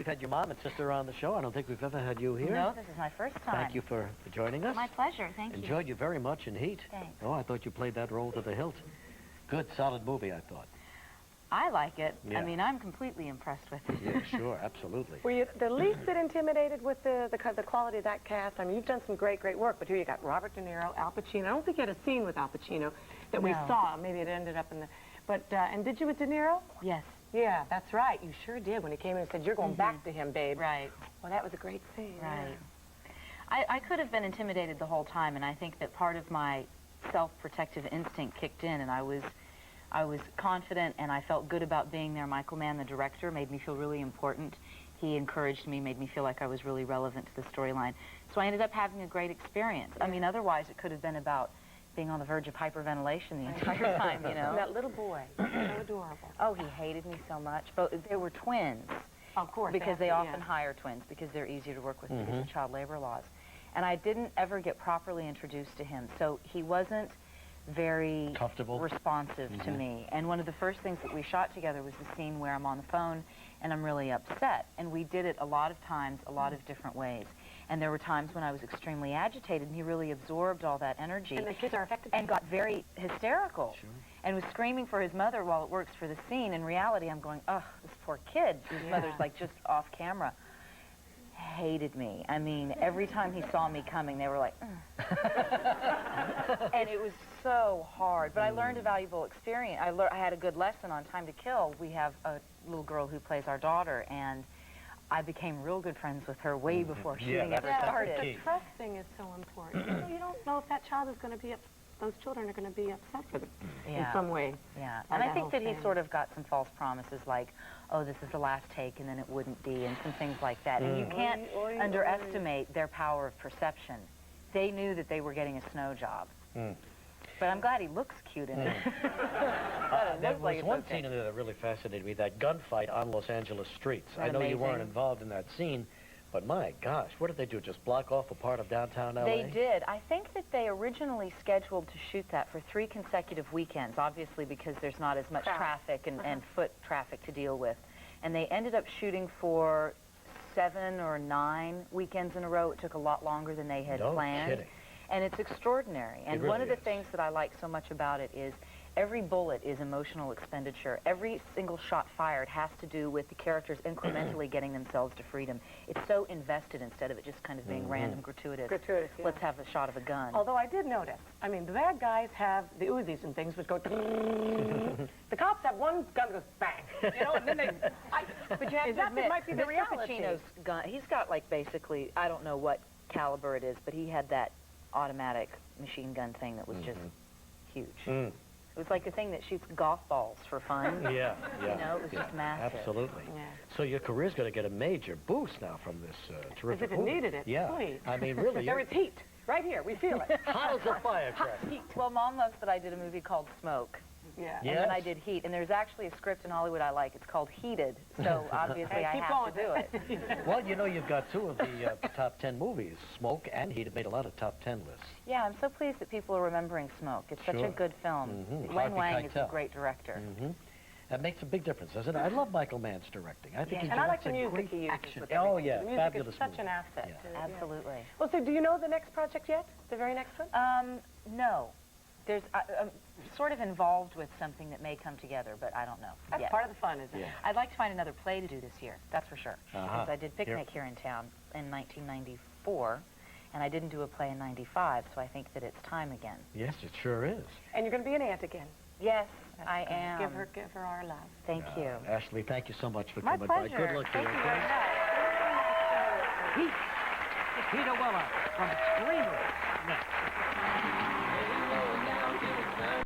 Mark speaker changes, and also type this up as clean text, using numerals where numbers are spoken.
Speaker 1: we've had your mom and sister on the show. I don't think we've ever had you here.
Speaker 2: No, this is my first time.
Speaker 1: Thank you for joining us.
Speaker 2: My pleasure, thank you.
Speaker 1: Enjoyed you very much in Heat.
Speaker 2: Thanks.
Speaker 1: Oh, I thought you played that role to the hilt. Good, solid movie, I thought.
Speaker 2: I like it.
Speaker 1: Yeah.
Speaker 2: I mean, I'm completely impressed with it.
Speaker 1: Yeah, sure, absolutely.
Speaker 3: Were you the least bit intimidated with the quality of that cast? I mean, you've done some great work, but here you got Robert De Niro, Al Pacino. I don't think you had a scene with Al Pacino that we saw. Maybe it ended up in the... But, and did you with De Niro?
Speaker 2: Yes.
Speaker 3: Yeah, that's right. You sure did when he came in and said, you're going back to him, babe.
Speaker 2: Right.
Speaker 3: Well, that was a great scene.
Speaker 2: Right. Yeah. I could have been intimidated the whole time, and I think that part of my self-protective instinct kicked in, and I was confident, and I felt good about being there. Michael Mann, the director, made me feel really important. He encouraged me, made me feel like I was really relevant to the storyline. So I ended up having a great experience. Yeah. I mean, otherwise it could have been about being on the verge of hyperventilation the entire time, you know.
Speaker 3: That little boy, so adorable.
Speaker 2: Oh, he hated me so much. But they were twins.
Speaker 3: Of course.
Speaker 2: Because they often hire twins because they're easier to work with because of child labor laws. And I didn't ever get properly introduced to him, so he wasn't very
Speaker 1: comfortable,
Speaker 2: responsive to me. And one of the first things that we shot together was the scene where I'm on the phone and I'm really upset. And we did it a lot of times, a lot of different ways. And there were times when I was extremely agitated, and he really absorbed all that energy.
Speaker 3: And the kids are affected.
Speaker 2: And got very hysterical.
Speaker 1: Sure. And
Speaker 2: was screaming for his mother while it works for the scene. In reality, I'm going, oh, this poor kid. His mother's like just off camera. Hated me. I mean, every time he saw me coming, they were like, and it was so hard. But I learned a valuable experience. I had a good lesson on Time to Kill. We have a little girl who plays our daughter, and I became real good friends with her way before shooting ever started.
Speaker 3: The trust thing is so important. You don't know if that child is going to be those children are going to be upset for them in some way.
Speaker 2: Yeah, and I think that he sort of got some false promises like, oh, this is the last take, and then it wouldn't be, and some things like that. And you can't underestimate their power of perception. They knew that they were getting a snow job. But I'm glad he looks cute in it.
Speaker 1: There was one scene in there that really fascinated me, that gunfight on Los Angeles streets. I know you weren't involved in that scene, but my gosh, what did they do, just block off a part of downtown L.A.?
Speaker 2: They did. I think that they originally scheduled to shoot that for 3 consecutive weekends, obviously because there's not as much traffic and foot traffic to deal with. And they ended up shooting for 7 or 9 weekends in a row. It took a lot longer than they had planned.
Speaker 1: Kidding.
Speaker 2: And it's extraordinary. And
Speaker 1: really
Speaker 2: one of the things that I like so much about it is every bullet is emotional expenditure. Every single shot fired has to do with the characters incrementally getting themselves to freedom. It's so invested instead of it just kind of being random, gratuitous. Let's have a shot of a gun.
Speaker 3: Although I did notice, I mean, the bad guys have the Uzis and things which go... The cops have one gun that goes bang, you know, and then they... but you have to admit, might be the reality.
Speaker 2: Pacino's gun, he's got like basically, I don't know what caliber it is, but he had that automatic machine gun thing that was just huge. It was like a thing that shoots golf balls for fun.
Speaker 1: Yeah.
Speaker 2: You know, it was just massive.
Speaker 1: Absolutely. Yeah. So your career's going to get a major boost now from this terrific
Speaker 3: As if it needed it.
Speaker 1: Yeah.
Speaker 3: Please.
Speaker 1: I mean, really.
Speaker 3: There is heat. Right here. We feel it.
Speaker 1: Hot as a firecracker.
Speaker 2: Heat. Well, Mom loves that I did a movie called Smoke.
Speaker 3: Yeah.
Speaker 2: And then I did Heat. And there's actually a script in Hollywood I like. It's called Heated. So obviously I have to do it.
Speaker 1: Well, you know, you've got 2 of the top 10 movies. Smoke and Heat have made a lot of top 10 lists.
Speaker 2: Yeah, I'm so pleased that people are remembering Smoke. It's such a good film. Wen Wang is a great director.
Speaker 1: That makes a big difference, doesn't it? I love Michael Mann's directing. I think he
Speaker 3: and I like the
Speaker 1: directs
Speaker 3: music he uses
Speaker 1: action.
Speaker 3: with everything.
Speaker 1: Oh, yeah,
Speaker 3: the music
Speaker 1: fabulous
Speaker 3: is such
Speaker 1: movie.
Speaker 3: an asset.
Speaker 1: Yeah.
Speaker 2: Absolutely.
Speaker 3: Well, so do you know the next project yet? The very next one?
Speaker 2: No. I'm sort of involved with something that may come together, but I don't know.
Speaker 3: That's part of the fun, isn't it?
Speaker 2: I'd like to find another play to do this year, that's for sure. Because I did Picnic here in town in 1994, and I didn't do a play in 95, so I think that it's time again.
Speaker 1: Yes, it sure is.
Speaker 3: And you're going to be an aunt again.
Speaker 2: Yes, I am.
Speaker 3: Give her our love.
Speaker 2: Thank you.
Speaker 1: Ashley, thank you so much for
Speaker 2: My
Speaker 1: coming
Speaker 2: pleasure.
Speaker 1: by. Good luck to you.
Speaker 2: Thank you very much.
Speaker 1: Heat. Peter Weller from Screamers. Next.